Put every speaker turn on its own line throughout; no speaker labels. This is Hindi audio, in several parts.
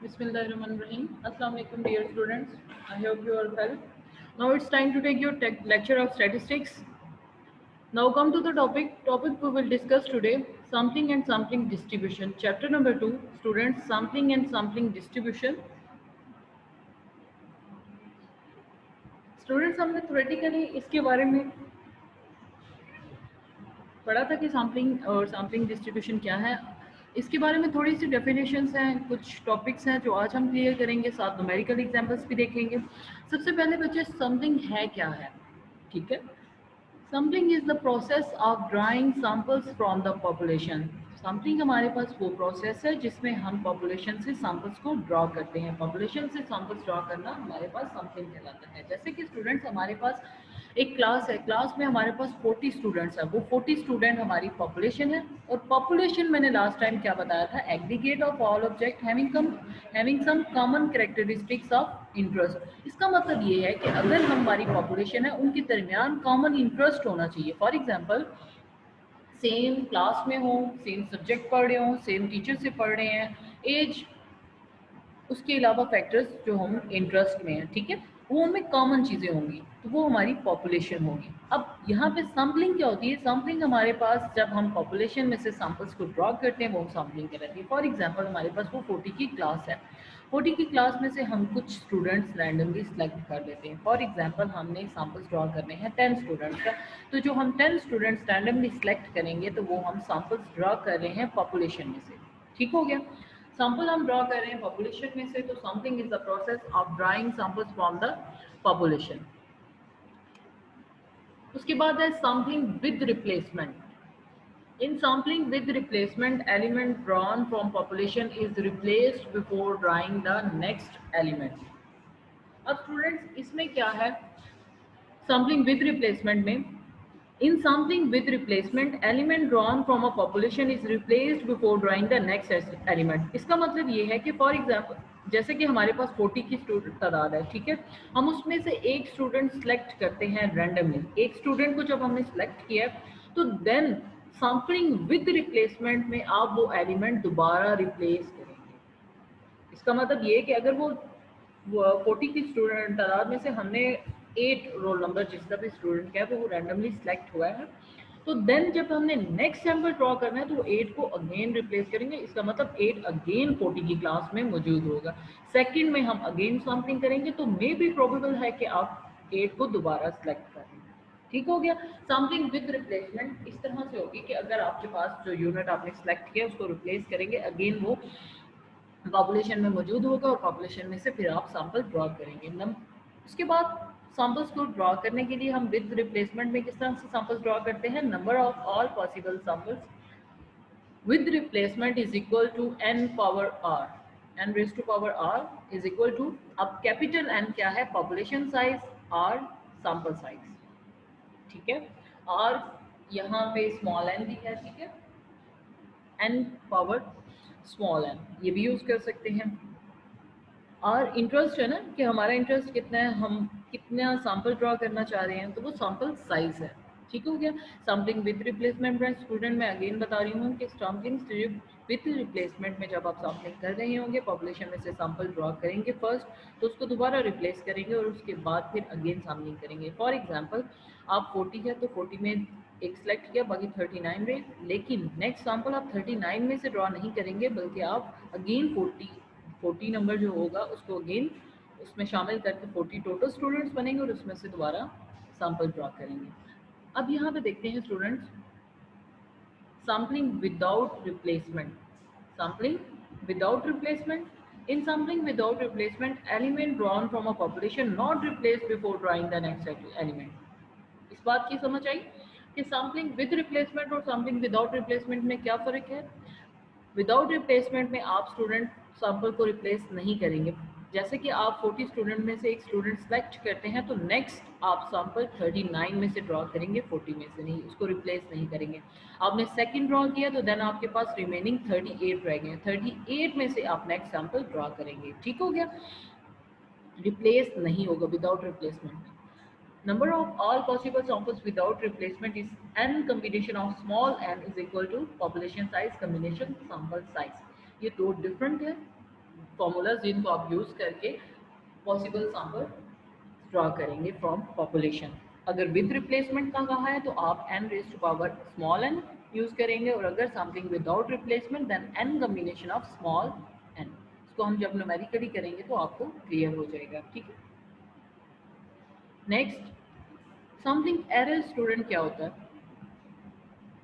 Bismillahirrahmanirrahim. Assalamu alaikum, dear students. I hope you are well. Now it's time to take your lecture of statistics. Now come to the topic. Topic we will discuss today: sampling and sampling distribution. Chapter number 2. Students, sampling and sampling distribution. Students हमने थ्योरेटिकली इसके बारे में पढ़ा था कि सैम्पलिंग और सैम्पलिंग डिस्ट्रीब्यूशन क्या है। इसके बारे में थोड़ी सी डेफिनेशंस हैं, कुछ टॉपिक्स हैं जो आज हम क्लियर करेंगे, साथ न्यूमेरिकल एग्जांपल्स भी देखेंगे। सबसे पहले बच्चे सैम्पलिंग है क्या है, ठीक है। Sampling is the process of drawing samples from the population. Sampling हमारे पास वो प्रोसेस है जिसमें हम पॉपुलेशन से सैंपल्स को ड्रॉ करते हैं। पॉपुलेशन से सैंपल्स ड्रॉ करना हमारे पास सैम्पलिंग कहलाता है। जैसे कि स्टूडेंट्स, हमारे पास एक क्लास है, क्लास में हमारे पास 40 स्टूडेंट्स है, वो 40 स्टूडेंट हमारी पॉपुलेशन है। और पॉपुलेशन मैंने लास्ट टाइम क्या बताया था, aggregate of all object having some common characteristics of interest. इसका मतलब ये है कि अगर हमारी पॉपुलेशन है, उनके दरमियान कॉमन इंटरेस्ट होना चाहिए। फॉर एग्जाम्पल, सेम क्लास में हो, सेम सब्जेक्ट पढ़ रहे हो, सेम टीचर से पढ़ रहे हैं, एज, उसके अलावा फैक्टर्स जो हम इंटरेस्ट में हैं, ठीक है, वो हमें कॉमन चीज़ें होंगी, तो वो हमारी पॉपुलेशन होगी। अब यहाँ पे सैम्पलिंग क्या होती है, सैम्पलिंग हमारे पास जब हम पॉपुलेशन में से सैम्पल्स को ड्रॉ करते हैं वो हम सैम्पलिंग कहलाती है। फॉर एग्जांपल, हमारे पास वो 40 की क्लास है, 40 की क्लास में से हम कुछ स्टूडेंट्स रैंडमली सेलेक्ट कर लेते हैं। फॉर एग्जांपल, हमने सैम्पल्स ड्रॉ करने हैं 10 स्टूडेंट्स का, तो जो हम 10 स्टूडेंट्स रैंडमली सेलेक्ट करेंगे तो वो हम सैम्पल्स ड्रॉ कर रहे हैं पॉपुलेशन में से। ठीक हो गया। सैंपल हम ड्रॉ कर रहे हैं पॉपुलेशन में से, तो sampling is the process of drawing samples from the population. उसके बाद है sampling with replacement. In sampling with replacement, element drawn from population is replaced before drawing the next element. अब स्टूडेंट्स, इसमें क्या है सैम्पलिंग विद रिप्लेसमेंट में, in sampling with replacement element drawn from a population is replaced before drawing the next element. इसका मतलब ये है कि फॉर एग्जांपल, जैसे कि हमारे पास 40 की स्टूडेंट तादाद है, ठीक है, हम उसमें से एक स्टूडेंट सेलेक्ट करते हैं रैंडमली। एक स्टूडेंट को जब हमने सेलेक्ट किया तो देन सैम्पलिंग विद रिप्लेसमेंट में आप वो एलिमेंट दोबारा रिप्लेस करेंगे। इसका मतलब ये है कि अगर वो 40 की स्टूडेंट तादाद में से हमने 8 रोल नंबर जिसका भी स्टूडेंट का है वो रैंडमली सिलेक्ट हुआ है, तो देन जब हमने नेक्स्ट सैम्पल ड्रॉ करना है तो वो 8 को अगेन रिप्लेस करेंगे। इसका मतलब 8 अगेन 40 की क्लास में मौजूद होगा। सेकंड में हम अगेन सैम्पलिंग करेंगे तो मे बी प्रोबेबल है कि आप 8 को दोबारा सिलेक्ट करें। ठीक हो गया। सैम्पलिंग विद रिप्लेसमेंट इस तरह से होगी कि अगर आपके पास जो यूनिट आपने सेलेक्ट किया उसको रिप्लेस करेंगे, अगेन वो पॉपुलेशन में मौजूद होगा और पॉपुलेशन में से फिर आप सैंपल ड्रॉ करेंगे। उसके बाद सैंपल्स को ड्रॉ करने के लिए हम विद रिप्लेसमेंट में किस तरह से सैंपल्स ड्रॉ करते हैं, number of all possible samples with replacement is equal to n power r, n raised to power r is equal to, अब कैपिटल n क्या है, population size, r sample size, ठीक है। r यहाँ पे स्मॉल n भी है, ठीक है, n पावर स्मॉल n ये भी यूज कर सकते हैं। और इंटरेस्ट है ना कि हमारा इंटरेस्ट कितना है, हम कितना सैंपल ड्रॉ करना चाह रहे हैं, तो वो सैंपल साइज है। ठीक हो गया। सैम्पलिंग विद रिप्लेसमेंट में स्टूडेंट मैं अगेन बता रही हूँ कि सैम्पलिंग विद रिप्लेसमेंट में जब आप सैम्पलिंग कर रहे होंगे, पॉपुलेशन में से सैंपल ड्रॉ करेंगे फर्स्ट, तो उसको दोबारा रिप्लेस करेंगे और उसके बाद फिर अगेन सैम्पलिंग करेंगे। फॉर एग्जाम्पल, आप 40 है तो 40 में एक सेलेक्ट किया, बाकी 39 रहे, लेकिन नेक्स्ट सैंपल आप 39 में से ड्रॉ नहीं करेंगे, बल्कि आप अगेन 40 नंबर जो होगा उसको अगेन उसमें शामिल करके 40 टोटल स्टूडेंट्स बनेंगे और उसमें से दोबारा सैंपल ड्रॉ करेंगे। अब यहाँ पे देखते हैं students, sampling without replacement. Sampling without replacement, in sampling without replacement element drawn from a population not replace before drawing the next element. इस बात की समझ आई कि सैम्पलिंग विद रिप्लेसमेंट और सैम्पलिंग विदाउट रिप्लेसमेंट में क्या फ़र्क है। विदाउट रिप्लेसमेंट में आप स्टूडेंट सैंपल को रिप्लेस नहीं करेंगे। जैसे कि आप 40 स्टूडेंट में से एक स्टूडेंट सेलेक्ट करते हैं तो नेक्स्ट आप सैंपल 39 में से ड्रॉ करेंगे, 40 में से नहीं, उसको रिप्लेस नहीं करेंगे। आपने सेकंड ड्रॉ किया तो देन आपके पास रिमेनिंग 38 रह गए, 38 में से आप नेक्स्ट सैंपल ड्रॉ करेंगे। ठीक हो गया, रिप्लेस नहीं होगा without replacement. Number of all possible samples without replacement is n combination of small n is equal to population size combination sample size. ये दो डिफरेंट है, फॉर्मूलाज जिनको आप यूज करके पॉसिबल सैंपल ड्रॉ करेंगे फ्रॉम पॉपुलेशन। अगर विद रिप्लेसमेंट का कहा है तो आप n raise to power small n use करेंगे, और अगर something without replacement then n combination of small n। इसको हम जब न्यूमेरिकली करेंगे तो आपको क्लियर हो जाएगा, ठीक है। नेक्स्ट समथिंग एरर स्टूडेंट क्या होता है?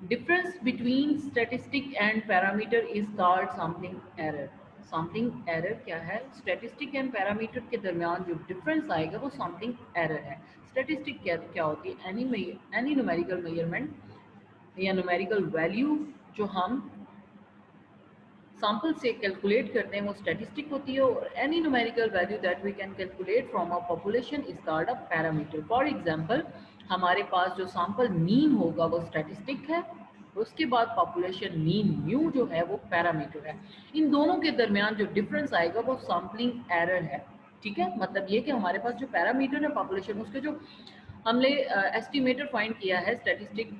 Difference between statistic and parameter is called sampling error. Sampling error क्या है? Statistic and parameter के दरमियान जो difference आएगा वो sampling error है। Statistic क्या होती है? Any numerical measurement या numerical value जो हम सैम्पल से कैलकुलेट करते हैं वो स्टैटिस्टिक होती है, और any numerical value that we can calculate from a population is called a parameter. For example हमारे पास जो सैम्पल मीन होगा वो स्टैटिस्टिक है, उसके बाद पॉपुलेशन मीन म्यू जो है वो पैरामीटर है। इन दोनों के दरमियान जो डिफरेंस आएगा वो सैम्पलिंग एरर है, ठीक है। मतलब ये कि हमारे पास जो पैरामीटर है पॉपुलेशन, उसके जो हमने एस्टिमेटर फाइंड किया है स्टैटिस्टिक,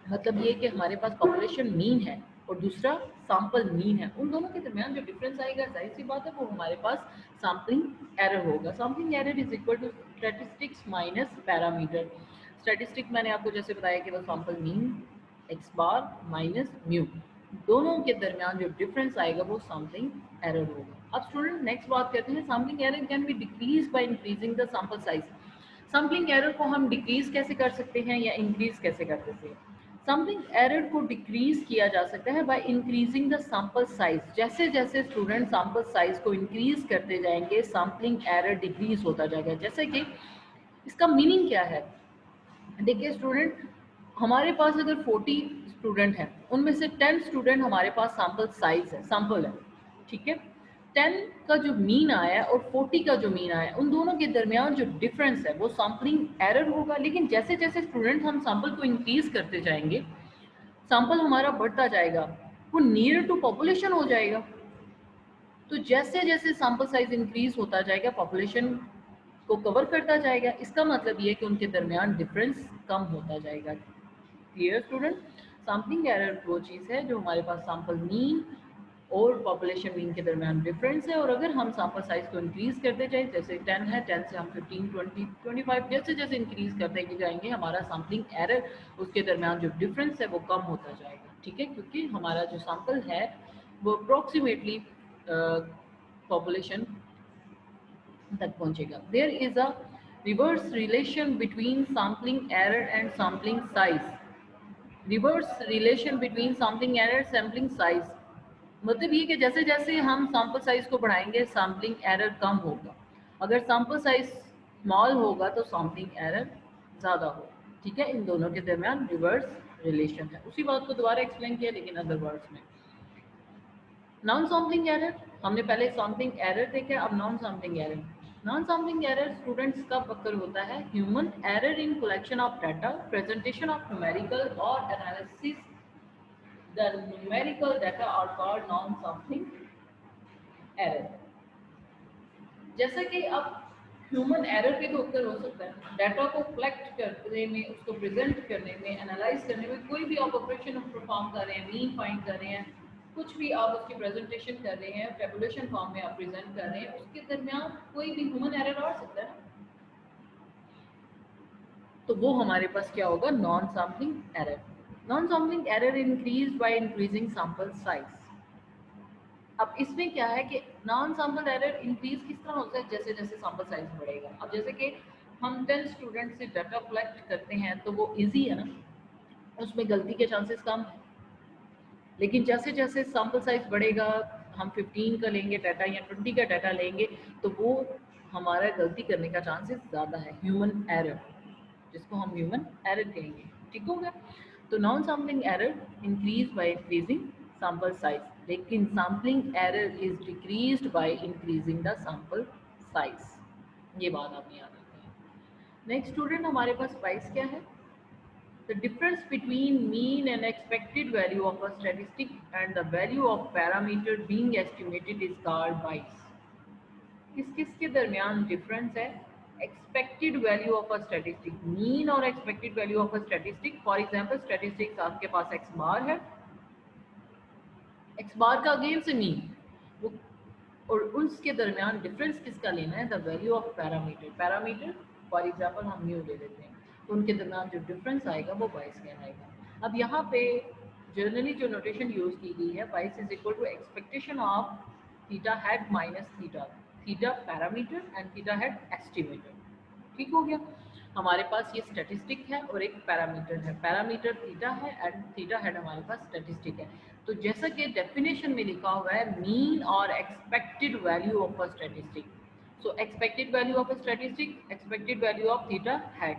मतलब ये कि हमारे पास पॉपुलेशन मीन है और दूसरा सैंपल मीन है, उन दोनों के दरमियान जो डिफरेंस आएगा जाहिर सी बात है वो हमारे पास सैम्पलिंग एरर होगा। Sampling error is equal to statistics minus parameter. Statistic मैंने आपको जैसे बताया कि वो sample mean X bar minus mu, दोनों के दरमियान जो डिफरेंस आएगा वो सैम्पलिंग एरर होगा। अब स्टूडेंट नेक्स्ट बात करते हैं, sampling error can be decrease by increasing the sample size. Sampling error को हम डिक्रीज कैसे कर सकते हैं या इंक्रीज कैसे कर सकते हैं? सैम्पलिंग एरर को डिक्रीज किया जा सकता है bye increasing the sample size. जैसे जैसे स्टूडेंट सैंपल साइज को इंक्रीज करते जाएंगे सैम्पलिंग एरर डिक्रीज होता जाएगा। जैसे कि इसका मीनिंग क्या है? देखिए स्टूडेंट, हमारे पास अगर 40 स्टूडेंट हैं, उनमें से 10 स्टूडेंट हमारे पास सैंपल साइज है, सैंपल है, ठीक है। 10 का जो मीन आया है और 40 का जो मीन आया है, उन दोनों के दरमियान जो डिफरेंस है वो सैम्पलिंग एरर होगा। लेकिन जैसे जैसे स्टूडेंट हम सैंपल को इंक्रीज करते जाएंगे, सैंपल हमारा बढ़ता जाएगा, वो नियर टू पॉपुलेशन हो जाएगा। तो जैसे जैसे सैंपल साइज इंक्रीज होता जाएगा पॉपुलेशन को कवर करता जाएगा, इसका मतलब ये है कि उनके दरमियान डिफरेंस कम होता जाएगा। Clear student? सैम्पलिंग एरर वो चीज़ है जो हमारे पास सैंपल मीन और पॉपुलेशन मीन के दरमियान डिफरेंस है, और अगर हम सैंपल साइज को इंक्रीज करते जाए, जैसे 10 है, 10 से हम 15, 20, 25 जैसे जैसे इंक्रीज करते जाएंगे, हमारा सैम्पलिंग एरर उसके दरमियान जो डिफरेंस है वो कम होता जाएगा, ठीक है। क्योंकि हमारा जो सैंपल है वो अप्रोक्सीमेटली पॉपुलेशन तक पहुंचेगा। There is a reverse relation between sampling error and sampling size. Reverse relation between sampling error sampling size, मतलब ये कि जैसे जैसे हम सैम्पल साइज को बढ़ाएंगे सैम्पलिंग एरर कम होगा। अगर सैम्पल साइज स्मॉल होगा तो सैम्पलिंग एरर ज़्यादा होगा, ठीक है। इन दोनों के दरमियान रिवर्स रिलेशन है। उसी बात को दोबारा एक्सप्लेन किया लेकिन अदर वर्ड्स में। नॉन सैम्पलिंग एरर, हमने पहले सैम्पलिंग एरर देखा, अब non sampling error. Non sampling error students कब अक्कर होता है? Human error in collection of data, presentation of numerical और analysis the numerical data are called non sampling error. जैसा कि अब ह्यूमन एरर भी तो उत्तर हो सकता है, डाटा को कलेक्ट करने में, उसको प्रेजेंट करने में, एनालाइज करने में, कोई भी आप ऑपरेशन परफॉर्म कर रहे हैं, मीन फाइंड कर रहे हैं, कुछ भी आप उसकी प्रेजेंटेशन कर रहे हैं, टेबुलेशन फॉर्म में आप प्रेजेंट कर रहे हैं, उसके दरमियान कोई भी ह्यूमन एरर आ सकता है, तो वो हमारे पास क्या होगा? Non sampling error. Non sampling error increase by increasing sample size. अब इसमें क्या है कि नॉन सैम्पल एरर इंक्रीज किस तरह होता है? जैसे जैसे सैम्पल साइज बढ़ेगा। अब जैसे कि हम 10 स्टूडेंट से डाटा कलेक्ट करते हैं तो वो इजी है ना, उसमें गलती के चांसेस कम है। लेकिन जैसे जैसे सैम्पल साइज बढ़ेगा, हम 15 का लेंगे डाटा या 20 का डाटा लेंगे, तो वो हमारा गलती करने का चांसेस ज़्यादा है, ह्यूमन एरर, जिसको हम ह्यूमन एरर कहेंगे, ठीक हो गया। तो non sampling error increase by increasing sample size, लेकिन sampling error is decreased by increasing the sample size. ये बात आपने याद रखनी है। नेक्स्ट स्टूडेंट, हमारे पास प्राइस क्या है? The difference between mean and expected value of a statistic and the value of parameter being estimated is called bias. किस किस के दरमियान डिफरेंस है? Expected value of a statistic, mean और expected value of a statistic. For example statistics आपके पास एक्स बार है, एक्स बार का अगेन से मीन, वो और उसके दरमियान डिफरेंस किसका लेना है, the value of parameter. Parameter for example हम म्यू ले लेते हैं, तो उनके दरमियान जो डिफरेंस आएगा वो बाइस कहलाएगा। अब यहाँ पे जनरली जो नोटेशन यूज की गई है, bias is equal to expectation of theta head minus theta, theta parameter and theta head estimator. ठीक हो गया। हमारे पास ये स्टैटिस्टिक है और एक पैरामीटर है, पैरामीटर थीटा है एंड थीटा हेड हमारे पास स्टैटिस्टिक है। तो जैसा कि डेफिनेशन में लिखा हुआ है, मीन और expected value of a statistic. So expected value of a statistic, expected value of theta head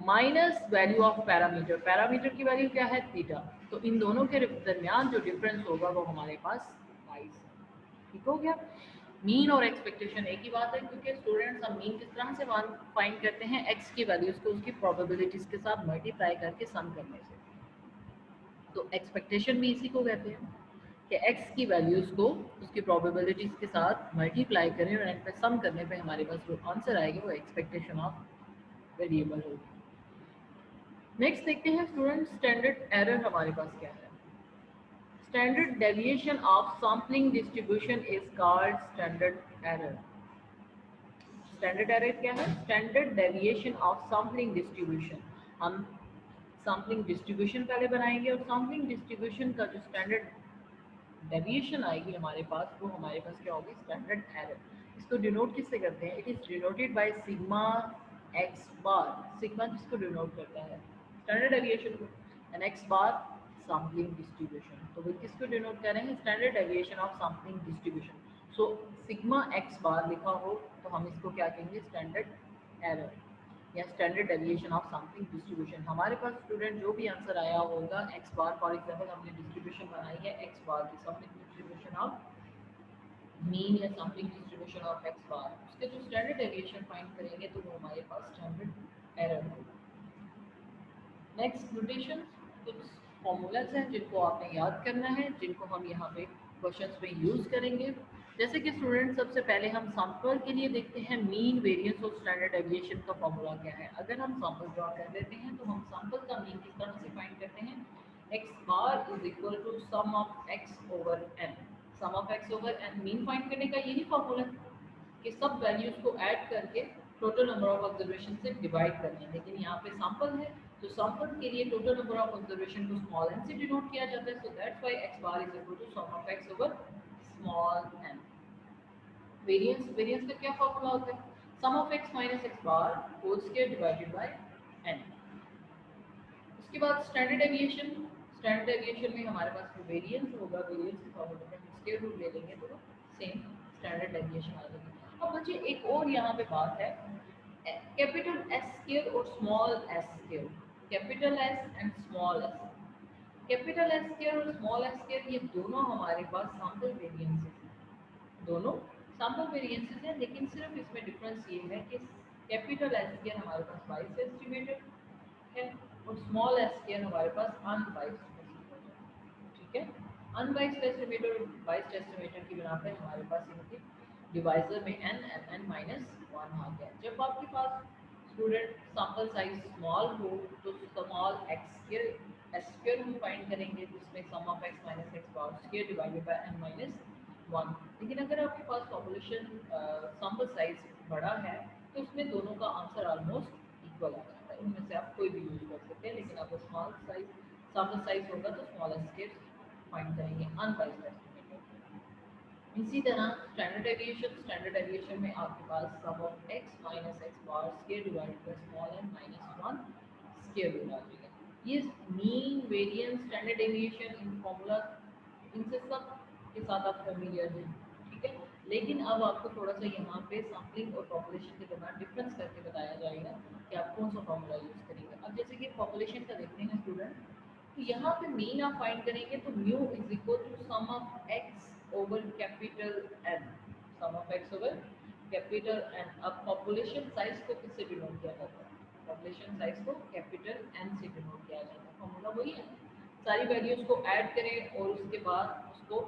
minus value of parameter, parameter की वैल्यू क्या है, थीटा। तो इन दोनों के दरमियान जो डिफरेंस होगा वो हमारे पास 22 है। ठीक हो गया। मीन और एक्सपेक्टेशन एक ही बात है, क्योंकि स्टूडेंट्स हम मीन किस तरह से फाइंड करते हैं, एक्स की वैल्यूज को उसकी प्रोबेबिलिटीज के साथ मल्टीप्लाई करके सम करने से। तो एक्सपेक्टेशन भी इसी को कहते हैं कि एक्स की वैल्यूज को उसकी प्रोबेबिलिटीज के साथ मल्टीप्लाई करें और एंड पे सम करने पे हमारे पास जो आंसर आएगा वो एक्सपेक्टेशन ऑफ वेरिएबल होगी। नेक्स्ट देखते हैं स्टूडेंट, स्टैंडर्ड एरर हमारे पास क्या है। Standard deviation of sampling distribution is called standard error. Standard error क्या है, standard deviation of sampling distribution. हम सैम्पलिंग डिस्ट्रीब्यूशन पहले बनाएंगे और सैम्पलिंग डिस्ट्रीब्यूशन का जो स्टैंडर्ड डेविएशन आएगी हमारे पास, वो हमारे पास क्या होगी, स्टैंडर्ड एरर। इसको डिनोट किससे करते हैं, it is denoted by sigma x bar. Sigma किसको डिनोट करता है, स्टैंडर्ड डेविएशन को, and X bar sampling distribution. तो वो किसको डिनोट कर रहे हैं, standard deviation of sampling distribution. So sigma x bar लिखा हो तो हम इसको क्या कहेंगे, स्टैंडर्ड एरर या standard deviation of sampling distribution. हमारे पास स्टूडेंट जो भी आंसर आया होगा, एक्स बार फॉर एग्जांपल हमने डिस्ट्रीब्यूशन बनाई है एक्स बार की, सैम्पलिंग डिस्ट्रीब्यूशन ऑफ मीन या सैम्पलिंग डिस्ट्रीब्यूशन ऑफ एक्स बार, उसके जो स्टैंडर्ड डेविएशन फाइंड करेंगे तो वो हमारे पास स्टैंडर्ड एरर होगा। नेक्स्ट नोटेशन, कुछ फॉर्मूलाज हैं जिनको आपने याद करना है, जिनको हम यहाँ पे क्वेश्चंस में यूज करेंगे। जैसे कि स्टूडेंट सबसे पहले हम सैंपल के लिए देखते हैं मीन वेरिएंस और स्टैंडर्ड डेविएशन का फॉर्मूला क्या है। अगर हम सैंपल ड्रॉ कर लेते हैं तो हम सैंपल का मीन किस तरह से फाइंड करते हैं, X bar is equal to sum of x over N. Sum of x over N mean find करने का यही फॉर्मूला है कि सब वैल्यूज को ऐड करके टोटल नंबर ऑफ ऑब्जर्वेशन से डिवाइड करनी है। लेकिन यहाँ पे सैंपल है तो सैंपल के लिए टोटल नंबर ऑफ ऑब्जर्वेशन को स्मॉल एन से डिनोट किया जाता है। So that's why x bar is equal to sum of x over small n. Variance, variance का क्या फॉर्मूला होता है, sum of x minus x bar whole square divided by n. उसके बाद स्टैंडर्ड डेविएशन, स्टैंडर्ड डेविएशन में हमारे पास जो वेरिएंस होगा, वेरिएंस के फॉर्मूले में हम स्क्वायर रूट ले लेंगे तो सेम स्टैंडर्ड डेविएशन आ जाएगी। अब बच्चे एक और यहाँ पे बात है, कैपिटल एस स्क्वायर और small s square, capital S and small S. Capital S square और स्मॉल एस स्क्वायर ये दोनों हमारे पास सैंपल वेरिएंसेस हैं, दोनों सैंपल वेरिएंसेस हैं, लेकिन सिर्फ इसमें डिफरेंस ये है कि कैपिटल एस स्क्वायर हमारे पास बाइस एस्टिमेटेड है और स्मॉल एस स्क्वायर हमारे पास अनबाइस्ड एस्टिमेटेड है। ठीक है, अनबाइस्ड एस्टिमेटर और बाइस्ड एस्टिमेटर की बिना पे हमारे पास इनके डिवाइजर में n and n minus one आ गया। जब आपके पास स्टूडेंट सैंपल साइज स्मॉल हो तो small x square s square हम फाइंड करेंगे, जिसमें sum of x minus x bar square divided by n minus one. लेकिन अगर आपके पास पॉपुलेशन सैंपल साइज बड़ा है तो उसमें दोनों का आंसर ऑलमोस्ट इक्वल आ जाता है, उनमें से आप कोई भी यूज कर सकते हैं। लेकिन आपको स्मॉल साइज सैंपल साइज होगा तो स्मॉल एस स्क्वायर फाइंड करेंगे अनबाइस्ड एस्टिमेटर। इसी तरह स्टैंडर्ड डेविएशन, स्टैंडर्ड डेविएशन में आपके पास sum of x minus x bar square divided by small n minus one square root आ जाएगा। ये मीन वेरिएंस स्टैंडर्ड डेविएशन इन फॉर्मूला, इनसे सब के साथ आप फेमिलियर हैं। ठीक है, लेकिन अब आपको थोड़ा सा यहाँ पे सैम्पलिंग और पॉपुलेशन के दरमियान डिफरेंस करके बताया जाएगा कि आप कौन सा फॉर्मूला यूज करेंगे। अब जैसे कि पॉपुलेशन का देखते हैं स्टूडेंट, तो यहाँ पे मीन आप फाइंड करेंगे तो mu is equal to sum of x over capital N, sum of x over capital N. अब पॉपुलेशन साइज को किससे डिनोट किया जाता है, पॉपुलेशन साइज को कैपिटल एन से डिनोट किया जाता है। फॉर्मूला वही है, सारी वैल्यूज को ऐड करें और उसके बाद उसको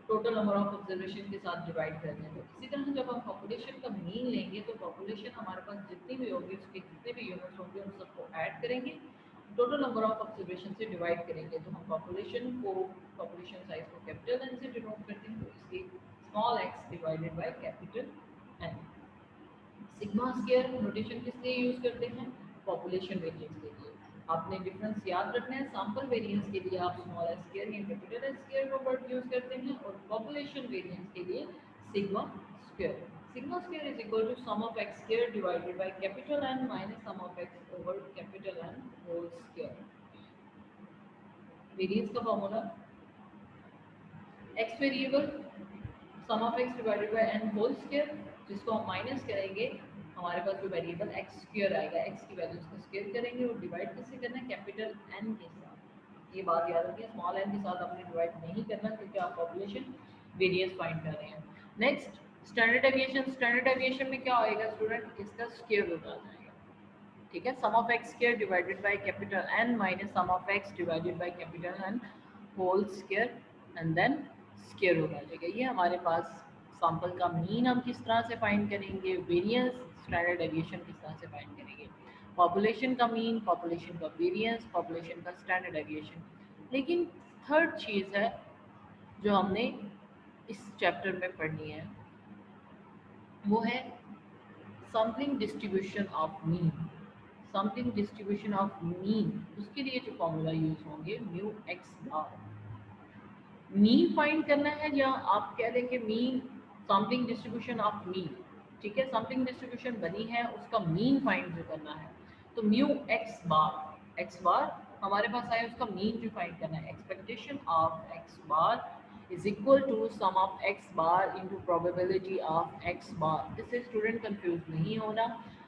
टोटल नंबर ऑफ ऑब्जर्वेशन के साथ डिवाइड कर दें। तो इसी तरह जब हम पॉपुलेशन का मीन लेंगे तो पॉपुलेशन हमारे पास जितनी भी होगी उसके जितने भी यूनिट्स होंगे उन सबको ऐड करेंगे, टोटल नंबर ऑफ ऑब्जर्वेशन से डिवाइड करेंगे। तो हम पॉपुलेशन को, पॉपुलेशन साइज को कैपिटल एन से डिनोट करते हैं, तो इसके small X divided by capital N. Sigma square notation किस लिए यूज करते हैं? पॉपुलेशन वेरिएंस के लिए। आपने डिफरेंस याद रखना है, सैंपल वेरिएंस के लिए आप स्मॉल एस स्क्वायर या कैपिटल एस स्क्वायर का वर्ड यूज करते हैं, और पॉपुलेशन वेरिएंस के लिए sigma square. Sigma square is equal to sum of x square divided by capital N minus sum of x over capital n whole square. Variance का formula x variable sum of x divided by n whole square, जिसको हम माइनस करेंगे, हमारे पास जो वेरिएबल एक्स स्क्वायर आएगा, एक्स की वैल्यूज को स्क्वायर करेंगे और डिवाइड किससे करना है? कैपिटल एन के साथ। ये बात याद रखिए, स्मॉल एन के साथ आपने डिवाइड नहीं करना, क्योंकि आप पॉपुलेशन वेरिएंस फाइंड कर रहे हैं। Next standard deviation. Standard deviation में क्या आएगा स्टूडेंट? इसका स्क्वायर रूट आ जाएगा। ठीक है, sum of x square divided by capital N minus sum of x divided by capital n whole square and then square root आ जाएगा। ये हमारे पास सैंपल का मीन हम किस तरह से फाइंड करेंगे, वेरिएंस स्टैंडर्ड डेविएशन किस तरह से फाइंड करेंगे, पॉपुलेशन का मीन, पॉपुलेशन का वेरिएंस, पॉपुलेशन का स्टैंडर्ड डेविएशन। लेकिन थर्ड चीज़ है जो हमने इस चैप्टर में पढ़नी है, वो है sampling distribution of mean. Sampling distribution of mean, उसके लिए जो फॉर्मूला यूज होंगे म्यू एक्स बार। मीन फाइंड करना है, या आप कह दें कि mean sampling distribution of mean. ठीक है, सैम्पलिंग डिस्ट्रीब्यूशन बनी है, उसका मीन फाइंड जो करना है, तो म्यू एक्स बार हमारे पास आया, उसका मीन जो फाइंड करना है, expectation of x bar is equal to sum of x bar into probability of x bar. इससे स्टूडेंट कंफ्यूज नहीं होना।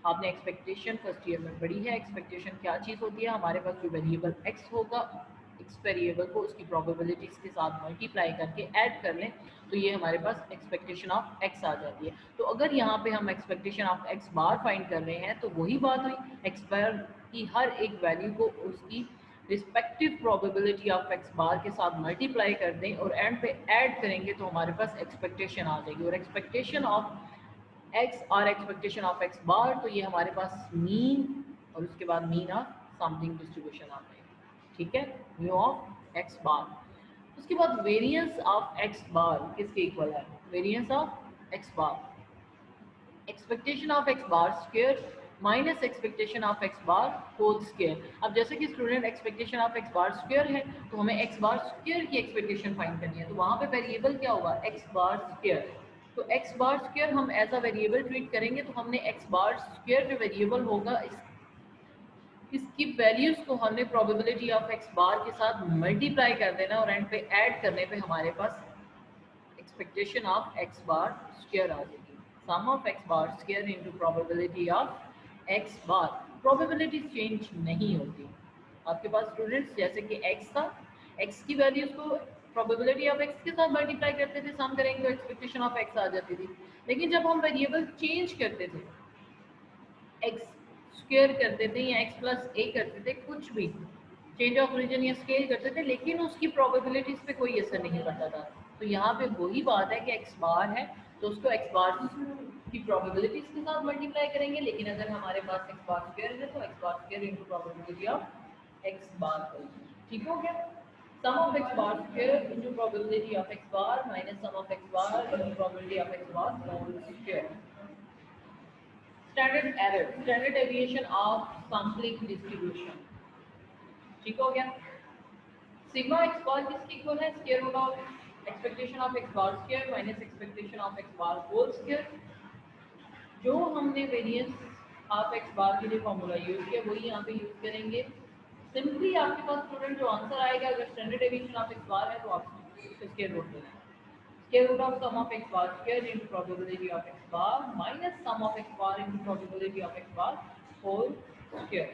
आपने एक्सपेक्टेशन फर्स्ट ईयर में पढ़ी है। एक्सपेक्टेशन क्या चीज़ होती है? हमारे पास जो वेरिएबल एक्स होगा, इस वेरिएबल को उसकी प्रोबेबिलिटीज के साथ मल्टीप्लाई करके ऐड कर लें, तो ये हमारे पास एक्सपेक्टेशन ऑफ एक्स आ जाती है। तो अगर यहाँ पे हम expectation of x bar find कर रहे हैं, तो वही बात हुई, एक्स बार की हर एक वैल्यू को उसकी रिस्पेक्टिव प्रोबेबिलिटी ऑफ एक्स बार के साथ मल्टीप्लाई कर दें और एंड पे ऐड करेंगे, तो हमारे पास एक्सपेक्टेशन आ जाएगी। और एक्सपेक्टेशन ऑफ एक्स और एक्सपेक्टेशन ऑफ एक्स बार, तो ये हमारे पास मीन और उसके बाद मीन ऑफ सैम्पलिंग डिस्ट्रीब्यूशन आ जाएगी। ठीक है, म्यू ऑफ एक्स बार। उसके बाद वेरिएंस ऑफ एक्स बार किसके इक्वल है? Variance of x bar expectation of x bar square minus expectation of x bar whole square. अब जैसे कि student expectation of x bar square है, तो हमें एक्स बार स्क्वायर की एक्सपेक्टेशन फाइंड करनी है, तो वहाँ पे वेरिएबल क्या होगा? X bar square. तो एक्स बार स्क्वायर हम एज अ वेरिएबल ट्रीट करेंगे, तो हमने एक्स बार स्क्वायर जो वेरिएबल होगा, इसकी वैल्यूज को हमने प्रोबेबिलिटी ऑफ एक्स बार के साथ मल्टीप्लाई कर देना और एंड पे ऐड करने पे हमारे पास expectation of x bar square आ जाएगी। Sum of x bar square into probability of x bar. Probability change नहीं होती। आपके पास स्टूडेंट्स जैसे कि एक्स था, एक्स की वैल्यूज को प्रोबेबिलिटी ऑफ एक्स के साथ मल्टीप्लाई करते थे, सम करेंगे तो एक्सपेक्टेशन ऑफ एक्स आ जाती थी। लेकिन जब हम वेरिएबल चेंज करते थे, एक्स स्क्वायर करते थे या एक्स प्लस ए करते थे, कुछ भी चेंज ऑफ रीजन या स्केल करते थे, लेकिन उसकी प्रोबेबिलिटीज पे कोई असर नहीं पड़ता था। तो यहाँ पे वही बात है कि एक्स बार है, तो उसको एक्स बार की प्रोबेबिलिटीज के साथ मल्टीप्लाई करेंगे, लेकिन अगर हमारे पास एक्स बार स्क्वायर है, तो x bar square into probability of x bar करेंगे। ठीक हो गया? Sum of x bar square into probability of x bar minus sum of x bar into probability of x bar whole square. Standard error, standard deviation of sampling distribution. ठीक हो गया? सिग्मा एक्स बार किसके इक्वल है? Square root of expectation of x bar square minus expectation of x bar whole square. जो हमने वेरिएंस ऑफ एक्स बार के लिए फॉर्मूला यूज किया, वही यहाँ पे यूज करेंगे। सिंपली आपके पास स्टूडेंट जो आंसर आएगा, अगर standard deviation of x bar है, तो आप स्क्वायर रूट लेना है। Square root of sum of x bar square into probability of x bar minus sum of x bar into probability of x bar whole square।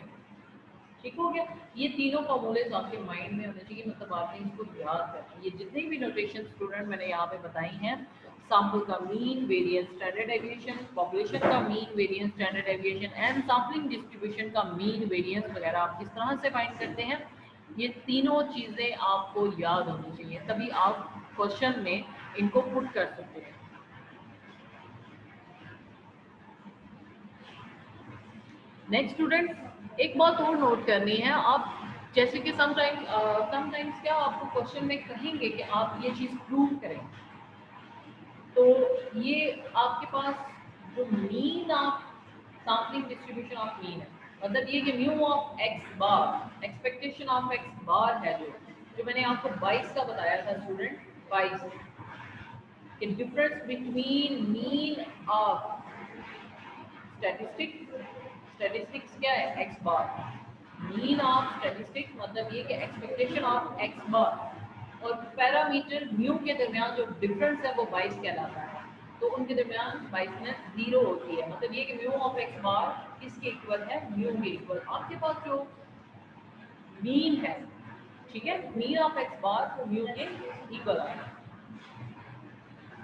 ठीक हो गया? ये तीनों फॉर्मूलेज आपके माइंड में होने चाहिए, मतलब आपने इसको याद करना है। ये जितनी भी नोटेशन स्टूडेंट मैंने यहाँ पे बताई हैं, सैम्पल का mean, variance, standard deviation, population का mean, variance, standard deviation and sampling distribution का मीन, वेरिएंस वगैरह आप किस तरह से फाइंड करते हैं, ये तीनों चीज़ें आपको याद होनी चाहिए, तभी आप क्वेश्चन में इनको पुट कर सकते हैं। नेक्स्ट स्टूडेंट, एक बात और नोट करनी है आप, जैसे कि समटाइम्स क्या आपको क्वेश्चन में कहेंगे कि आप ये चीज़ प्रूव करें, तो ये आपके पास जो mean of sampling distribution of mean है, मतलब ये कि mu of x bar, expectation of x bar है जो मैंने आपको 22 का बताया था स्टूडेंट, 22 कि difference between mean of statistics क्या है, x bar, mean of statistics मतलब ये कि एक्सपेक्टेशन ऑफ एक्स बार और पैरामीटर म्यू के दरमियान जो डिफरेंस है वो 22 कहलाता है। तो उनके दरमियान 22 में 0 होती है, मतलब ये कि म्यू ऑफ एक्स बार किसके इक्वल है, म्यू के इक्वल। आपके पास जो मीन है, ठीक है, मीन ऑफ एक्स बार तो म्यू के इक्वल आएगा।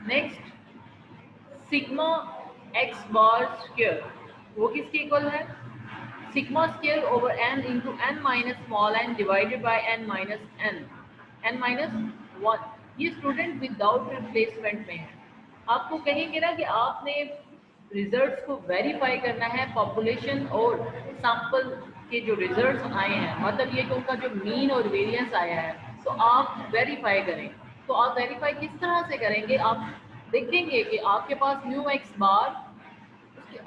Next sigma x bar square, वो किसके इक्वल है, sigma square over N into N minus small N divided by N minus N minus 1। ये स्टूडेंट विदाउट रिप्लेसमेंट में है। आपको कहेंगे ना कि आपने रिजल्ट्स को वेरीफाई करना है पॉपुलेशन और सैंपल के जो रिजल्ट्स आए हैं, मतलब ये कि उनका जो मीन और वेरिएंस आया है, तो आप वेरीफाई करें। तो आप वेरीफाई किस तरह से करेंगे, आप देखेंगे कि आपके पास mu x bar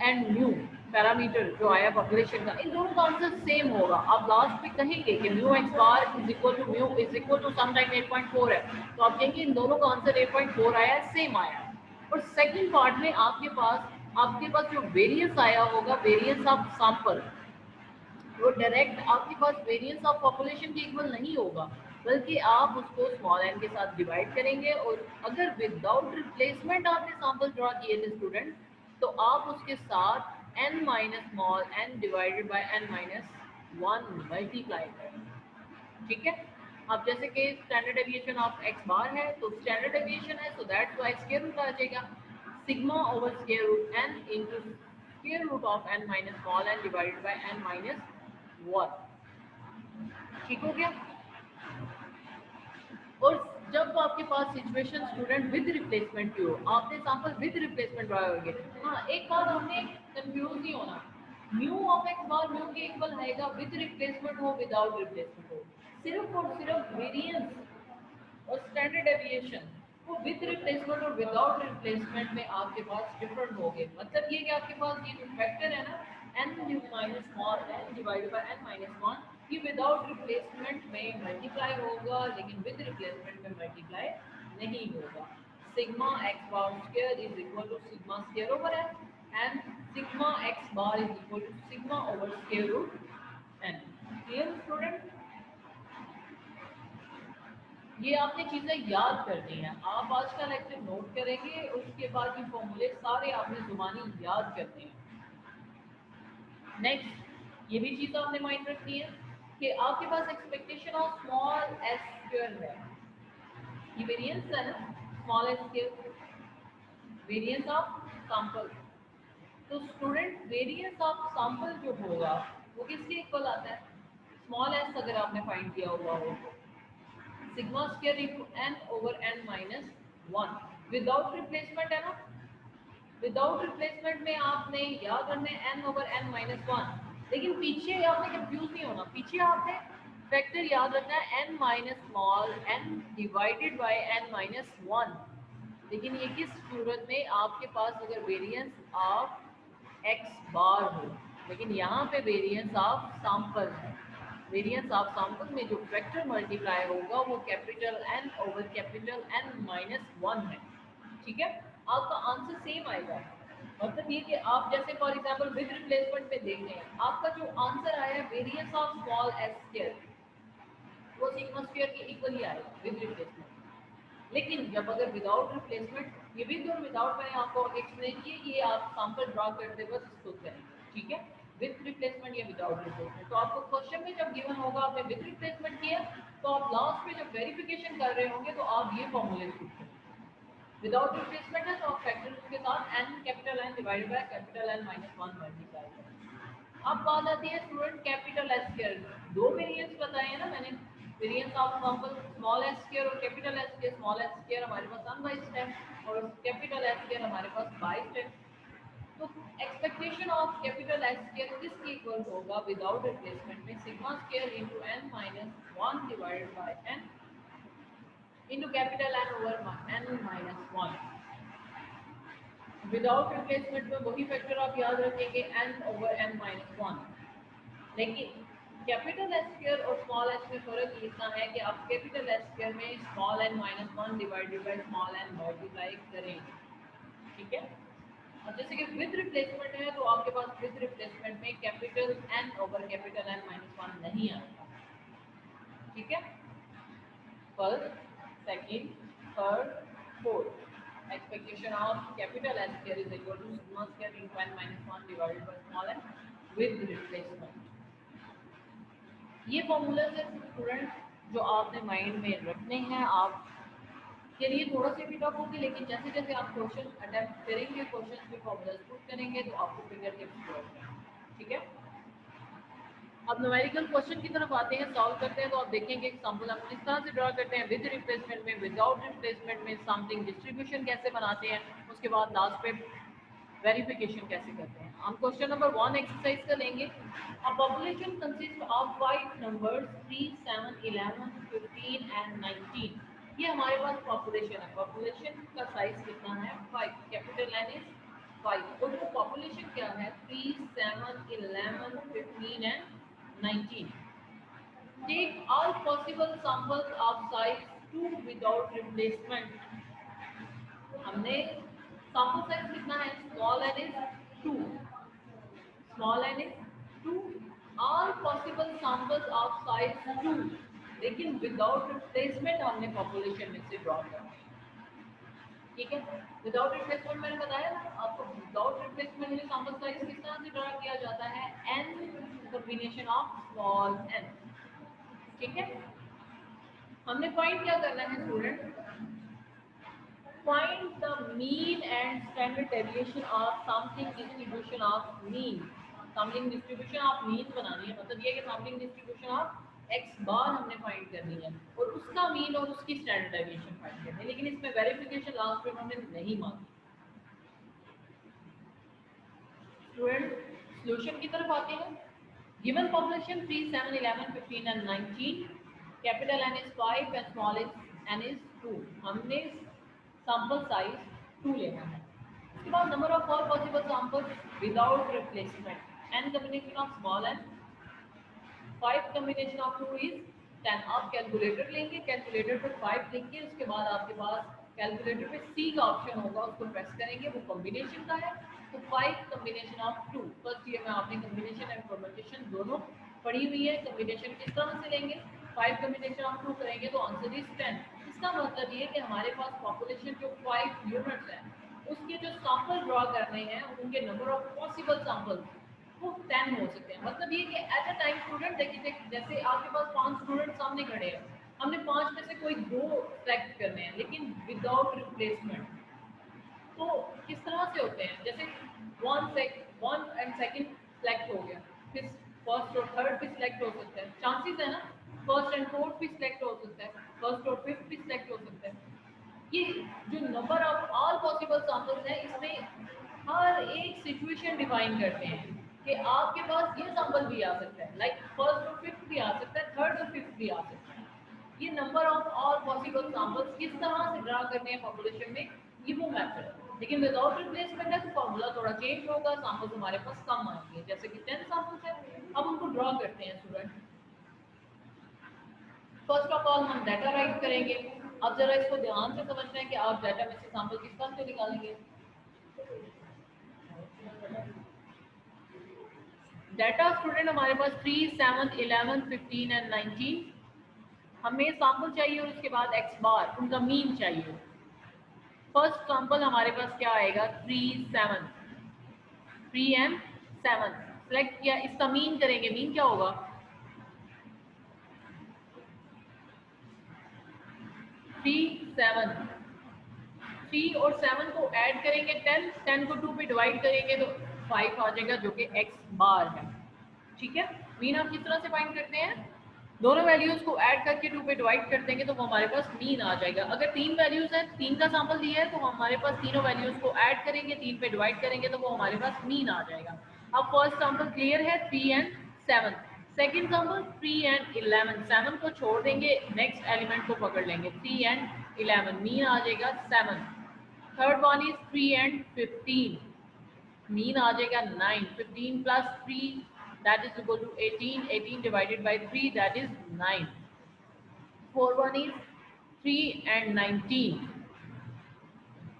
and mu parameter जो आया पॉपुलेशन का, इन दोनों का आंसर सेम होगा। आप लास्ट में कहेंगे कि mu x bar is equal to mu is equal to sometime 8.4 है, तो आप कहेंगे इन दोनों का आंसर 8.4 आया है, सेम आया है। और सेकंड पार्ट में आपके पास जो वेरिएंस आया होगा, वेरिएंस ऑफ सैंपल, वो डायरेक्ट आपके पास वेरिएंस ऑफ पॉपुलेशन के इक्वल नहीं होगा, बल्कि आप उसको स्मॉल एन के साथ डिवाइड करेंगे। और अगर विदाउट रिप्लेसमेंट आपने सैंपल ड्रॉ किए थे स्टूडेंट, तो आप उसके साथ n minus small N divided by N minus 1 multiply करें, ठीक है। अब जैसे कि standard deviation of x bar है, तो स्टैंडर्ड डेविएशन है, so that's why square root आ जाएगा, sigma over square root n into square root of n minus small N divided by N minus 1। ठीक हो गया। और जब आपके पास सिचुएशन स्टूडेंट विद रिप्लेसमेंट की हो, आपने सैंपल विद रिप्लेसमेंट ड्रॉ होंगे। हाँ, एक बात हमने कंफ्यूज नहीं होना, mu of x bar mu के इक्वल आएगा विद रिप्लेसमेंट हो विदाउट रिप्लेसमेंट हो, सिर्फ और सिर्फ वेरिएंस और स्टैंडर्ड डेविएशन वो विद रिप्लेसमेंट और विदाउट रिप्लेसमेंट में आपके पास डिफरेंट हो गए। मतलब ये कि आपके पास ये जो फैक्टर है ना, N minus small N divided by N minus 1, ये विदाउट रिप्लेसमेंट में मल्टीप्लाई होगा, लेकिन विद रिप्लेसमेंट में मल्टीप्लाई नहीं होगा। Sigma x bar square is equal to sigma square over N and sigma x bar is equal to sigma over square root N. Clear student, ये आपने चीज़ें याद करनी है। आप आज का लेक्चर नोट करेंगे, उसके बाद ये फॉर्मूले सारे आपने जुबानी याद करने हैं। नेक्स्ट ये भी चीज़ आपने माइंड रखनी है कि आपके पास expectation of small s square है, ये वेरिएंस है ना, small s square variance of sample. तो स्टूडेंट वेरिएंस ऑफ सैंपल जो होगा वो किसके इक्वल आता है, स्मॉल एस अगर आपने फाइंड किया हुआ हो, sigma square into N over N minus 1 without replacement है ना। विदाउट रिप्लेसमेंट में आपने याद रखना है एन ओवर एन माइनस 1, लेकिन पीछे आपने कंफ्यूज नहीं होना, पीछे आपने फैक्टर याद रखना है N minus small N divided by N minus 1। लेकिन ये किस सूरत में, आपके पास अगर वेरिएंस ऑफ एक्स बार हो, लेकिन यहाँ पे वेरिएंस ऑफ सैंपल है। वेरिएंस ऑफ सैंपल में जो वेक्टर मल्टीप्लाई होगा वो capital N over capital N minus 1 है, ठीक है। आपका आंसर सेम आएगा, मतलब ये कि आप जैसे फॉर एग्जांपल विद रिप्लेसमेंट में देख रहे हैं, आपका जो आंसर आया है variance of small s square, वो सिग्मा स्क्वायर के इक्वल ही आएगा विद रिप्लेसमेंट। लेकिन जब अगर विदाउट रिप्लेसमेंट, ये विद और विदाउट मैंने आपको एक्सप्लेन किया कि ये आप सैंपल ड्रॉ करते वक्त इसको करेंगे, ठीक है, विद रिप्लेसमेंट या विदाउट रिप्लेसमेंट। तो आपको क्वेश्चन में जब गिवन होगा आपने विद रिप्लेसमेंट किया, तो आप लास्ट में जब वेरिफिकेशन कर रहे होंगे तो आप ये फॉर्मूले यूज करेंगे। विदाउट रिप्लेसमेंट है तो आप फैक्टर्स के साथ n capital n divided by capital N minus 1 multiply करें। अब बात आती है स्टूडेंट कैपिटल एस स्क्वायर, दो वेरिएंस बताए हैं ना मैंने, variance of sample small s square और capital S square. Small s square हमारे पास अनबाइस्ड है और कैपिटल एस स्क्वायर हमारे पास बाइस्ड है। तो expectation of capital S square किसके इक्वल होगा विदाउट रिप्लेसमेंट में, sigma square into N minus 1 divided by N into capital N over N minus 1। Without replacement में वही फैक्टर आप याद रखेंगे n/n-1, लेकिन कैपिटल एस स्क्वायर और स्मॉल एस में फर्क इतना है कि आप कैपिटल एस स्क्वायर में small n-1 divided by small n multiply करेंगे, ठीक है। अब जैसे कि विद रिप्लेसमेंट है तो आपके पास विद रिप्लेसमेंट में capital N over capital n-1 नहीं आएगा, ठीक है। First, second, third, fourth, expectation of capital S square is equal to sigma square into n-1 divided by small n with replacement. ये फॉर्मूला है स्टूडेंट जो आपने माइंड में रखने हैं, आप के लिए थोड़ा सा भी टफ होगी, लेकिन जैसे जैसे आप क्वेश्चन अटेम्प्ट करेंगे, क्वेश्चन के फॉर्मूलाज पुट करेंगे तो आपको फिगर टिप्स, ठीक है। अब न्यूमेरिकल क्वेश्चन की तरफ आते हैं, सॉल्व करते हैं। तो आप देखेंगे एग्जांपल हम इस तरह से ड्रा करते हैं, विद रिप्लेसमेंट में, विदाउट रिप्लेसमेंट में, समथिंग डिस्ट्रीब्यूशन कैसे बनाते हैं, उसके बाद लास्ट पे वेरिफिकेशन कैसे करते हैं। हम क्वेश्चन नंबर 1 एक्सरसाइज का लेंगे। A population consist of 5 numbers 3, 7, 11, 15 and 19। ये हमारे पास पॉपुलेशन है। पॉपुलेशन का साइज कितना है? 5। कैपिटल एन इज 5 और वो पॉपुलेशन क्या है? 3, 7, 11, 15 and 19. Take all possible samples of size 2 without replacement. हमने sample size कितना है? Small n is 2. Small n is 2. All possible samples of size 2. लेकिन without replacement हमने population में से draw किया, ठीक है। विदाउट रिप्लेसमेंट मैंने बताया ना आपको, विदाउट रिप्लेसमेंट में सैंपल साइज किस तरह से ड्रा किया जाता है? n combination of small n, ठीक है। हमने फाइंड क्या करना है student? Find the mean and standard deviation of sampling distribution of mean. Sampling distribution of mean बनानी है, मतलब ये कि सैम्पलिंग डिस्ट्रीब्यूशन ऑफ x बार हमने फाइंड करनी है और उसका मीन और उसकी स्टैंडर्ड डेविएशन फाइंड करनी है, लेकिन इसमें वेरिफिकेशन लास्ट में उन्होंने नहीं मांगी। स्टूडेंट सॉल्यूशन की तरफ आते हैं। Given population 3, 7, 11, 15 and 19, capital N is 5 and small n is 2। हमने सैंपल साइज 2 लेना है। उसके बाद number of all possible samples without replacement, n combination of small n, 5 combination of 2 is 10। आप कैलकुलेटर लेंगे, कैलकुलेटर पर 5 लिखिए, उसके बाद आपके पास कैलकुलेटर पे C का ऑप्शन होगा, उसको प्रेस करेंगे, वो कॉम्बिनेशन का है। तो 5 कॉम्बिनेशन ऑफ 2, फर्स्ट ईयर में आपने कॉम्बिनेशन एंड परम्यूटेशन दोनों पढ़ी हुई है। कॉम्बिनेशन किस तरह से लेंगे? 5 कॉम्बिनेशन ऑफ 2 करेंगे तो आंसर इज 10। इसका मतलब ये कि हमारे पास पॉपुलेशन जो 5 यूनिट्स है उसके जो सैंपल ड्रॉ करने हैं उनके नंबर ऑफ पॉसिबल सैंपल्स वो 10 हो सकते हैं। मतलब ये कि एट अ टाइम स्टूडेंट देखिए, जैसे आपके पास 5 स्टूडेंट सामने खड़े हैं, हमने 5 में से कोई 2 सेलेक्ट करने हैं, लेकिन विदाउट रिप्लेसमेंट। तो किस तरह से होते हैं? जैसे 1 एंड सेकंड सेलेक्ट हो गया, फिर फर्स्ट और थर्ड भी सिलेक्ट हो सकता है, चांसेस है ना। फर्स्ट एंड फोर्थ भी सिलेक्ट हो सकता है, फर्स्ट और फिफ्थ भी सिलेक्ट हो सकता है। ये जो number of all possible samples है, इसमें हर एक सिचुएशन डिफाइन करते हैं कि आपके पास ये सैंपल भी आ सकता है, लाइक फर्स्ट और फिफ्थ भी आ सकता है, थर्ड और फिफ्थ भी आ सकता है। ये number of all possible samples किस तरह से ड्रा करने हैं पॉपुलेशन में, ये वो मेथड है। लेकिन विदाउट रिप्लेसमेंट है तो फॉर्मूला थोड़ा चेंज होगा, सैंपल्स हमारे पास कम आएंगे, जैसे कि 10 सैंपल्स है। अब उनको ड्रॉ करते हैं स्टूडेंट। फर्स्ट ऑफ ऑल हम डाटा राइट करेंगे। अब जरा इसको ध्यान से समझना है कि आप डाटा में से सैंपल किस तरह से निकालेंगे। डाटा स्टूडेंट हमारे पास 3, 7, 11, 15 एंड 19। हमें सैंपल चाहिए और उसके बाद x बार उनका मीन चाहिए। फर्स्ट सैंपल हमारे पास क्या आएगा? 3, 7, 3 एंड 7 सेलेक्ट किया, इसका मीन करेंगे। मीन क्या होगा? 3, 7, 3 और 7 को ऐड करेंगे 10, 10 को 2 पे डिवाइड करेंगे तो 5 आ जाएगा, जो कि x बार है, ठीक है। मीन आप किस तरह से फाइंड करते हैं? दोनों वैल्यूज को ऐड करके 2 पे डिवाइड कर देंगे तो वो हमारे पास मीन आ जाएगा। अगर 3 वैल्यूज है, 3 का सैंपल दिया है, तो हमारे पास तीनों वैल्यूज को ऐड करेंगे, 3 पे डिवाइड करेंगे तो वो हमारे पास मीन आ जाएगा। अब फर्स्ट सैंपल क्लियर है, 3 एंड 7। सेकेंड सैंपल 3 एंड 11, 7 को छोड़ देंगे, नेक्स्ट एलिमेंट को पकड़ लेंगे, 3 एंड 11, मीन आ जाएगा 7। Third one is 3 and 15, mean आ जाएगा 9, 15 plus 3 that is equal to 18, 18 divided by 3 that is 9। Fourth one is 3 and 19,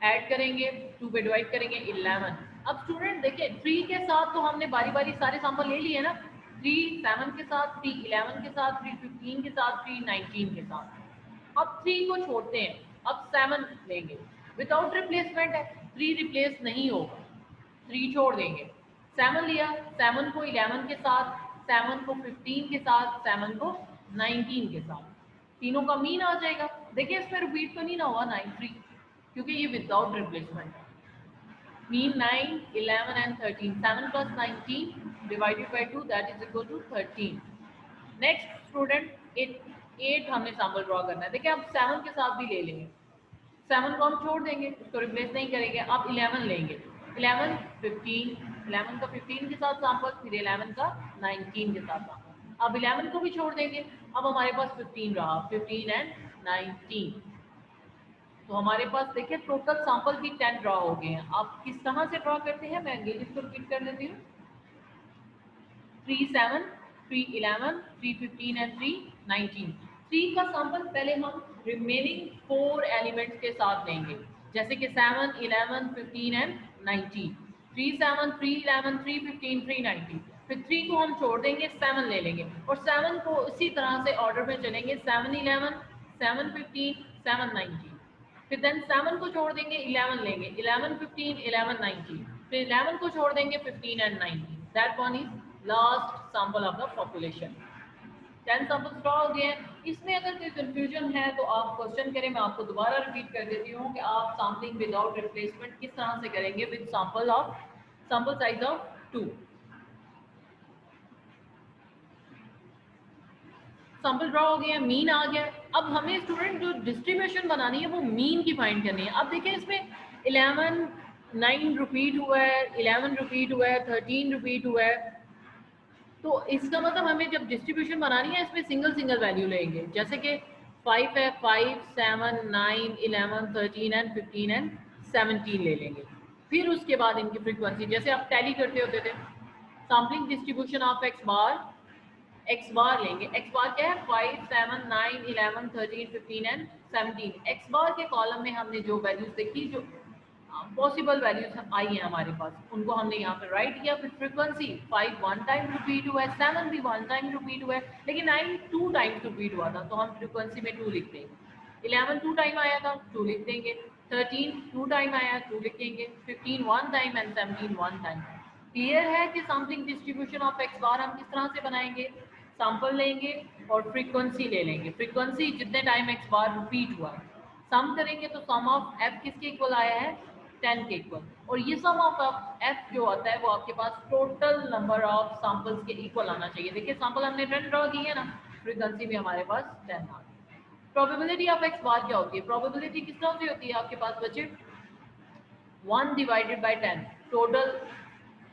add करेंगे 2 पे डिवाइड करेंगे 11। अब स्टूडेंट देखिए 3 के साथ तो हमने बारी बारी सारे सैंपल ले लिए ना, 3 7 के साथ, 3 11 के साथ, 3 15 के साथ, 3 19 के साथ। अब 3 को छोड़ते हैं, अब 7 लेंगे, विदाउट रिप्लेसमेंट है, 3 रिप्लेस नहीं होगा, 3 छोड़ देंगे, 7 लिया, 7 को 11 के साथ, 7 को 15 के साथ, 7 को 19 के साथ, तीनों का मीन आ जाएगा। देखिए इसमें रिपीट तो नहीं ना हुआ 9 3, क्योंकि ये विदाउट रिप्लेसमेंट है। Mean 9 11 and 13, 7 plus 19 divided by 2 that is equal to 13। Next student 8 हमने सैंपल ड्रॉ करना है। देखिए अब 7 के साथ भी ले लेंगे, 7 को हम छोड़ देंगे, उसको रिप्लेस नहीं करेंगे, अब 11 लेंगे, 11 15, 11 का 15 के साथ सैंपल, फिर 11 का 19 के साथ सैंपल, अब 11 को भी छोड़ देंगे, अब हमारे पास 15 रहा, 15 एंड 19। तो हमारे पास देखिए टोटल सैंपल भी 10 ड्रॉ हो गए हैं। आप किस तरह से ड्रॉ करते हैं, मैं अगेन इसको रिपीट कर देती हूँ। 3 7, 3 11, 3 15 एंड 3 19। 3 का सैंपल पहले हम रिमेनिंग 4 एलिमेंट्स के साथ लेंगे, जैसे कि 7 11 15 एंड 19। 3 7, 3 11, 3 15, 3 19। फिर 3 को हम छोड़ देंगे, 7 ले लेंगे, और 7 को इसी तरह से ऑर्डर में चलेंगे, 7 11, 7 15, 7 19। फिर देन 7 को छोड़ देंगे, 11 लेंगे, 11 15, 11 19। फिर 11 को छोड़ देंगे, 15 and 19। That one is last sample of the population. 10 samples draw हो गए हैं। इसमें अगर कोई कंफ्यूजन है तो आप क्वेश्चन करें, मैं आपको दोबारा रिपीट कर देती हूँ कि आप सैम्पलिंग विदाउट रिप्लेसमेंट किस तरह से करेंगे with sample size of 2। Sample draw हो गया, मीन आ गया। अब हमें स्टूडेंट जो डिस्ट्रीब्यूशन बनानी है वो मीन की फाइंड करनी है। अब देखिए इसमें 11 9 रिपीट हुआ है, 11 रिपीट हुआ है, 13 रिपीट हुआ है, तो इसका मतलब हमें जब डिस्ट्रीब्यूशन बनानी है इसमें सिंगल सिंगल वैल्यू लेंगे, जैसे कि 5 है, 5 7 9 11 13 एंड 15 एंड 17 ले लेंगे। फिर उसके बाद इनकी फ्रीक्वेंसी, जैसे आप टैली करते होते थे, सैम्पलिंग डिस्ट्रीब्यूशन ऑफ एक्स बार लेंगे। एक्स बार क्या है, 5 7 9 11 13 15 एंड 17। एक्स बार के कॉलम में हमने जो वैल्यूज देखी, जो पॉसिबल वैल्यूज आई हैं हमारे पास, उनको हमने यहाँ पे राइट किया। फिर फ्रीक्वेंसी 5 1 टाइम रिपीट हुआ है, 7 भी 1 टाइम रिपीट हुआ है, लेकिन 9 2 टाइम्स रिपीट हुआ था, तो हम फ्रीक्वेंसी में 2 लिख देंगे। 11 2 टाइम आया था, 2 लिख देंगे। 13 2 टाइम आया, 2 लिखेंगे। 15 1 टाइम एंड 17 1 टाइम। क्लियर है कि सैम्पलिंग डिस्ट्रीब्यूशन ऑफ एक्स बार हम किस तरह से बनाएंगे, सैंपल लेंगे और फ्रीक्वेंसी ले लेंगे, फ्रीक्वेंसी जितने टाइम एक्स बार रिपीट हुआ है, सम करेंगे तो सम ऑफ एफ किसके इक्वल आया है, 10 के इक्वल। और ये सम ऑफ एफ जो आता है वो आपके पास टोटल नंबर ऑफ सैंपल्स के इक्वल आना चाहिए। देखिए सैंपल हमने 10 ड्रॉ की है ना, फ्रीक्वेंसी भी हमारे पास 10 आ गई। प्रोबेबिलिटी ऑफ एक्स बार क्या होती है, प्रोबेबिलिटी किस तरह से होती है आपके पास बच्चे, 1 डिवाइडेड बाई 10, टोटल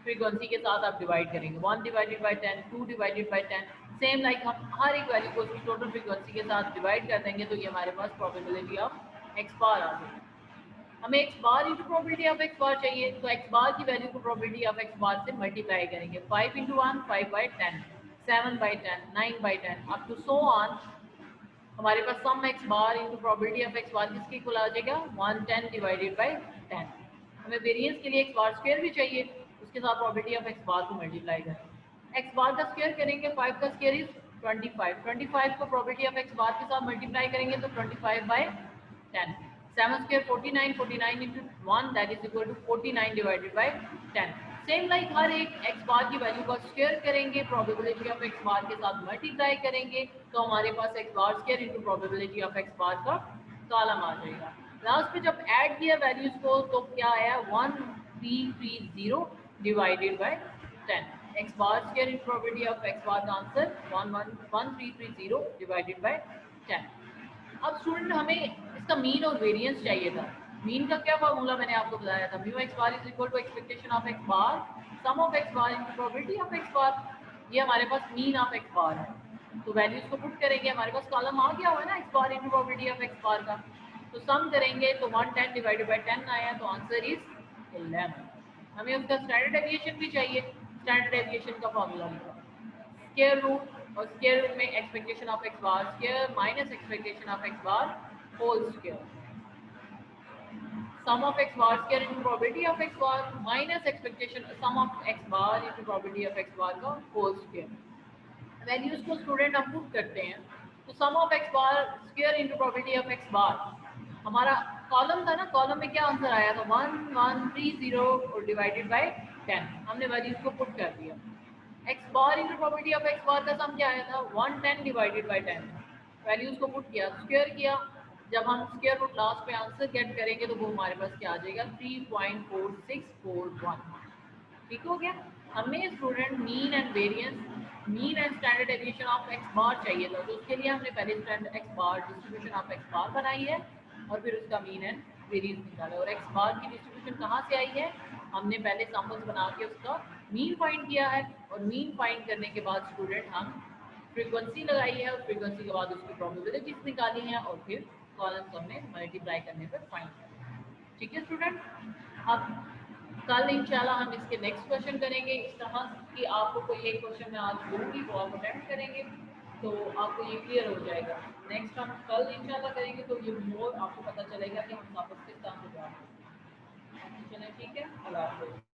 फ्रीक्वेंसी के साथ आप डिवाइड करेंगे, 1 divided by 10, 2 divided by 10, same like हम हर एक वैल्यू को उसकी टोटल फ्रीक्वेंसी के साथ डिवाइड कर देंगे, तो ये हमारे पास प्रोबेबिलिटी ऑफ एक्स बार आ जाएगी। हमें x bar into probability of x bar चाहिए, तो एक्स बार की वैल्यू को प्रोबेबिलिटी ऑफ एक्स बार से मल्टीप्लाई करेंगे। 5 into 1 5 by 10, 7 by 10, 9 by 10, up to so on. हमारे पास sum x bar into probability of x bar किसके इक्वल आ जाएगा, 110 डिवाइडेड बाई 10। हमें वेरिएंस के लिए एक्स बार स्क्वायर भी चाहिए, उसके साथ प्रोबेबिलिटी ऑफ एक्स बार को मल्टीप्लाई करें। एक्स बार का स्क्वायर करेंगे, 5 का स्क्वायर इज 25, 25 को प्रोबेबिलिटी ऑफ एक्स बार के साथ मल्टीप्लाई करेंगे तो 25 by 10। 7 square 49, 49 into 1 that is equal to 49 divided by 10। Same like हर एक एक्स बार की वैल्यू का स्क्वायर करेंगे, प्रोबेबिलिटी ऑफ एक्स बार के साथ मल्टीप्लाई करेंगे, तो हमारे पास x bar square into probability of x bar का कॉलम आ जाएगा। लास्ट पे जब ऐड किया वैल्यूज को तो क्या आया, 1330 divided by 10। X bar square into probability of x bar का आंसर 1330 डिवाइडेड बाई 10। अब स्टूडेंट हमें इसका मीन और वेरिएंस चाहिए था। मीन का क्या फॉर्मूला मैंने आपको बताया था, mu x bar is equal to expectation of x bar sum of x bar into probability of x bar. ये हमारे पास मीन ऑफ एक्स बार है, तो वैल्यूज को पुट करेंगे, हमारे पास कॉलम आ गया हुआ है ना x bar into probability of x bar का। तो सम करेंगे तो 110 डिवाइडेड बाई 10 आया, तो आंसर इज 11। हमें उसका स्टैंडर्ड डेविएशन भी चाहिए। स्टैंडर्ड डेविएशन का फॉर्मूला लिखा, स्क्वायर रूट, और स्क्वायर रूट में expectation of x bar square minus expectation of x bar whole square, sum of x bar square into probability of x bar minus expectation sum of x bar into probability of x bar का होल स्क्वायर। वैल्यूज को स्टूडेंट हम पुट करते हैं, तो sum of x bar square into probability of x bar, हमारा कॉलम था ना, कॉलम में क्या आंसर आया था 1130 और डिवाइडेड बाय 10, हमने वैल्यूज को पुट कर दिया। X bar into probability of x bar का सम क्या आया था 110 डिवाइडेड बाय 10, वैल्यूज को पुट किया, स्क्वायर किया, जब हम स्क्वायर रूट लास्ट पे आंसर गेट करेंगे तो वो हमारे पास क्या आ जाएगा 3.4641। ठीक हो गया। हमें student mean and variance, mean and standard deviation of x bar चाहिए था, तो उसके लिए हमने पहले standard x bar distribution of x bar बनाई है और फिर उसका मीन एंड वेरिएंस निकाला। और एक्स बार की डिस्ट्रीब्यूशन कहाँ से आई है, हमने पहले सैम्पल्स बना के उसका मीन फाइंड किया है, और मीन फाइंड करने के बाद स्टूडेंट हम फ्रीक्वेंसी लगाई है, और फ्रीक्वेंसी के बाद उसकी प्रोबेबिलिटीज निकाली है, और फिर कॉलम्स हमने मल्टीप्लाई करने पर फाइंड किया। ठीक है स्टूडेंट। अब कल इंशाल्लाह हम इसके नेक्स्ट क्वेश्चन करेंगे, इस तरह कि आपको कोई एक क्वेश्चन मैं आज दूंगी वो आप अटेम्प्ट करेंगे तो आपको ये क्लियर हो जाएगा। नेक्स्ट हम कल इंशाल्लाह करेंगे तो ये मोर आपको पता चलेगा कि हम वापस किस तरह से जाएंगे। चलें ठीक है, अल्लाह हाफ़िज़।